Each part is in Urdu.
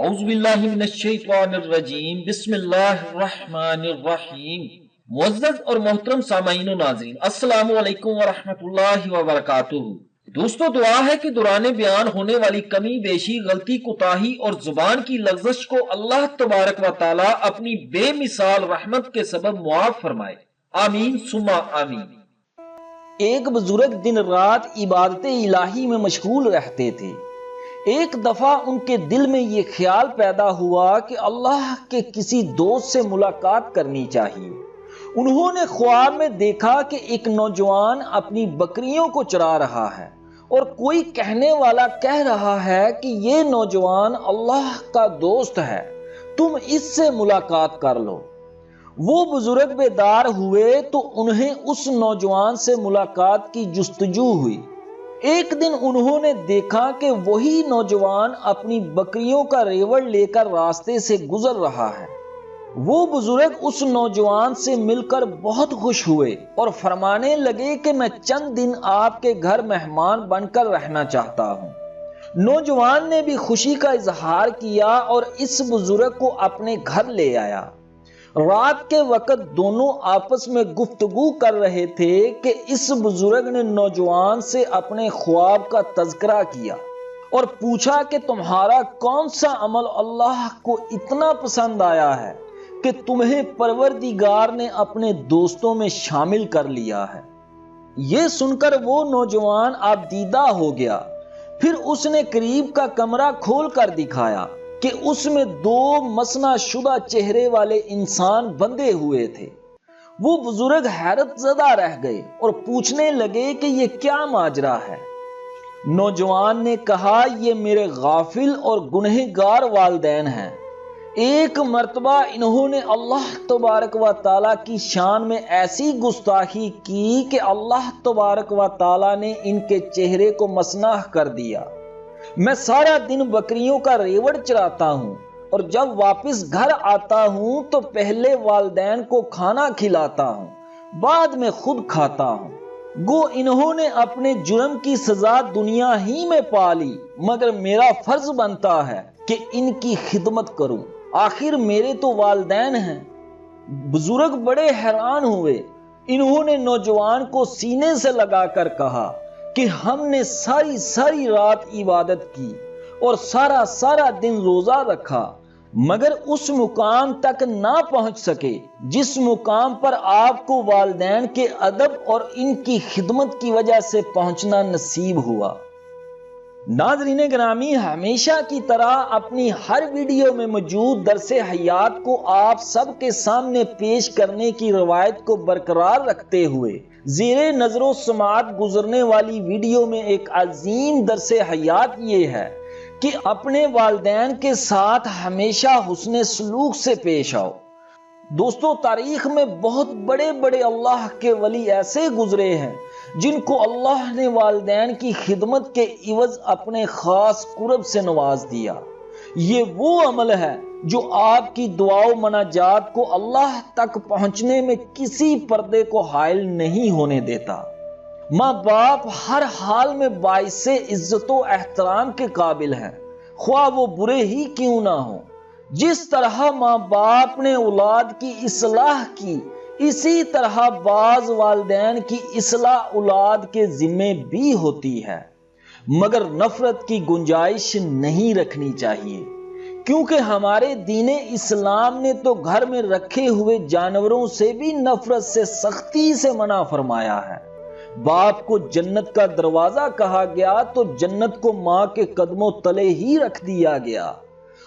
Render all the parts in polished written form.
اعوذ باللہ من الشیطان الرجیم بسم اللہ الرحمن الرحیم۔ معزز اور محترم سامعین و ناظرین، السلام علیکم ورحمۃ اللہ وبرکاتہ۔ دوستو، دعا ہے کہ دوران بیان ہونے والی کمی بیشی، غلطی، کوتاہی اور زبان کی لغزش کو اللہ تبارک و تعالی اپنی بے مثال رحمت کے سبب معاف فرمائے، آمین ثم آمین۔ ایک بزرگ دن رات عبادت الہی میں مشغول رہتے تھے۔ ایک دفعہ ان کے دل میں یہ خیال پیدا ہوا کہ اللہ کے کسی دوست سے ملاقات کرنی چاہیے۔ انہوں نے خواب میں دیکھا کہ ایک نوجوان اپنی بکریوں کو چرا رہا ہے اور کوئی کہنے والا کہہ رہا ہے کہ یہ نوجوان اللہ کا دوست ہے، تم اس سے ملاقات کر لو۔ وہ بزرگ بیدار ہوئے تو انہیں اس نوجوان سے ملاقات کی جستجو ہوئی۔ ایک دن انہوں نے دیکھا کہ وہی نوجوان اپنی بکریوں کا ریوڑ لے کر راستے سے گزر رہا ہے۔ وہ بزرگ اس نوجوان سے مل کر بہت خوش ہوئے اور فرمانے لگے کہ میں چند دن آپ کے گھر مہمان بن کر رہنا چاہتا ہوں۔ نوجوان نے بھی خوشی کا اظہار کیا اور اس بزرگ کو اپنے گھر لے آیا۔ رات کے وقت دونوں آپس میں گفتگو کر رہے تھے کہ اس بزرگ نے نوجوان سے اپنے خواب کا تذکرہ کیا اور پوچھا کہ تمہارا کون سا عمل اللہ کو اتنا پسند آیا ہے کہ تمہیں پروردگار نے اپنے دوستوں میں شامل کر لیا ہے۔ یہ سن کر وہ نوجوان آبدیدہ ہو گیا۔ پھر اس نے قریب کا کمرہ کھول کر دکھایا کہ اس میں دو مسنہ شدہ چہرے والے انسان بندھے ہوئے تھے۔ وہ بزرگ حیرت زدہ رہ گئے اور پوچھنے لگے کہ یہ کیا ماجرا ہے؟ نوجوان نے کہا، یہ میرے غافل اور گنہگار والدین ہیں۔ ایک مرتبہ انہوں نے اللہ تبارک و تعالیٰ کی شان میں ایسی گستاخی کی کہ اللہ تبارک و تعالیٰ نے ان کے چہرے کو مسنح کر دیا۔ میں سارا دن بکریوں کا ریوڑ چراتا ہوں اور جب واپس گھر آتا ہوں تو پہلے والدین کو کھانا کھلاتا ہوں، بعد میں خود کھاتا ہوں۔ گو انہوں نے اپنے جرم کی سزا دنیا ہی میں پا لی، مگر میرا فرض بنتا ہے کہ ان کی خدمت کروں، آخر میرے تو والدین ہیں۔ بزرگ بڑے حیران ہوئے۔ انہوں نے نوجوان کو سینے سے لگا کر کہا کہ ہم نے ساری رات عبادت کی اور سارا دن روزہ رکھا، مگر اس مقام تک نہ پہنچ سکے جس مقام پر آپ کو والدین کے ادب اور ان کی خدمت کی وجہ سے پہنچنا نصیب ہوا۔ ناظرین گرامی، ہمیشہ کی طرح اپنی ہر ویڈیو میں موجود درس حیات کو آپ سب کے سامنے پیش کرنے کی روایت کو برقرار رکھتے ہوئے زیر نظر و سماعت گزرنے والی ویڈیو میں ایک عظیم درس حیات یہ ہے کہ اپنے والدین کے ساتھ ہمیشہ حسن سلوک سے پیش آؤ۔ دوستو، تاریخ میں بہت بڑے اللہ کے ولی ایسے گزرے ہیں جن کو اللہ نے والدین کی خدمت کے عوض اپنے خاص قرب سے نواز دیا۔ یہ وہ عمل ہے جو آپ کی دعا و مناجات کو اللہ تک پہنچنے میں کسی پردے کو حائل نہیں ہونے دیتا۔ ماں باپ ہر حال میں باعث عزت و احترام کے قابل ہیں، خواہ وہ برے ہی کیوں نہ ہوں۔ جس طرح ماں باپ نے اولاد کی اصلاح کی، اسی طرح بعض والدین کی اصلاح اولاد کے ذمے بھی ہوتی ہے، مگر نفرت کی گنجائش نہیں رکھنی چاہیے، کیونکہ ہمارے دین اسلام نے تو گھر میں رکھے ہوئے جانوروں سے بھی نفرت سے سختی سے منع فرمایا ہے۔ باپ کو جنت کا دروازہ کہا گیا تو جنت کو ماں کے قدموں تلے ہی رکھ دیا گیا۔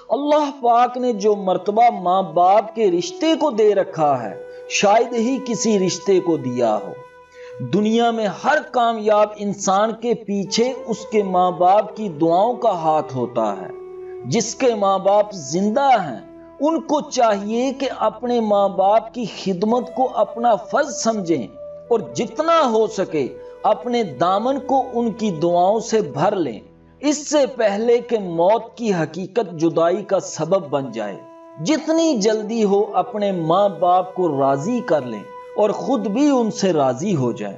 اللہ پاک نے جو مرتبہ ماں باپ کے رشتے کو دے رکھا ہے، شاید ہی کسی رشتے کو دیا ہو۔ دنیا میں ہر کامیاب انسان کے پیچھے اس کے ماں باپ کی دعاؤں کا ہاتھ ہوتا ہے۔ جس کے ماں باپ زندہ ہیں ان کو چاہیے کہ اپنے ماں باپ کی خدمت کو اپنا فرض سمجھیں اور جتنا ہو سکے اپنے دامن کو ان کی دعاؤں سے بھر لیں، اس سے پہلے کہ موت کی حقیقت جدائی کا سبب بن جائے۔ جتنی جلدی ہو اپنے ماں باپ کو راضی کر لیں اور خود بھی ان سے راضی ہو جائیں۔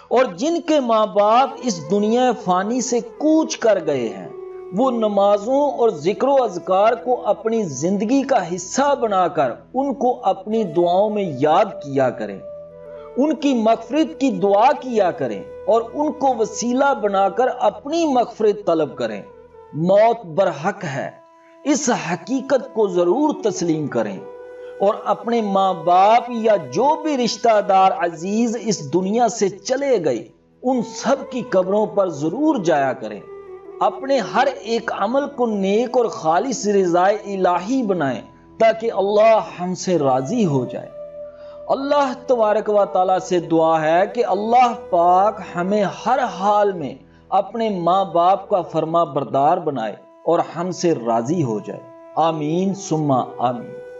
اور جن کے ماں باپ اس دنیا فانی سے کوچ کر گئے ہیں وہ نمازوں اور ذکر و اذکار کو اپنی زندگی کا حصہ بنا کر ان کو اپنی دعاؤں میں یاد کیا کریں، ان کی مغفرت کی دعا کیا کریں اور ان کو وسیلہ بنا کر اپنی مغفرت طلب کریں۔ موت برحق ہے، اس حقیقت کو ضرور تسلیم کریں اور اپنے ماں باپ یا جو بھی رشتہ دار عزیز اس دنیا سے چلے گئے ان سب کی قبروں پر ضرور جایا کریں۔ اپنے ہر ایک عمل کو نیک اور خالص رضائے الہی بنائیں تاکہ اللہ ہم سے راضی ہو جائے۔ اللہ تبارک و تعالیٰ سے دعا ہے کہ اللہ پاک ہمیں ہر حال میں اپنے ماں باپ کا فرما بردار بنائے اور ہم سے راضی ہو جائے۔ آمین ثم آمین۔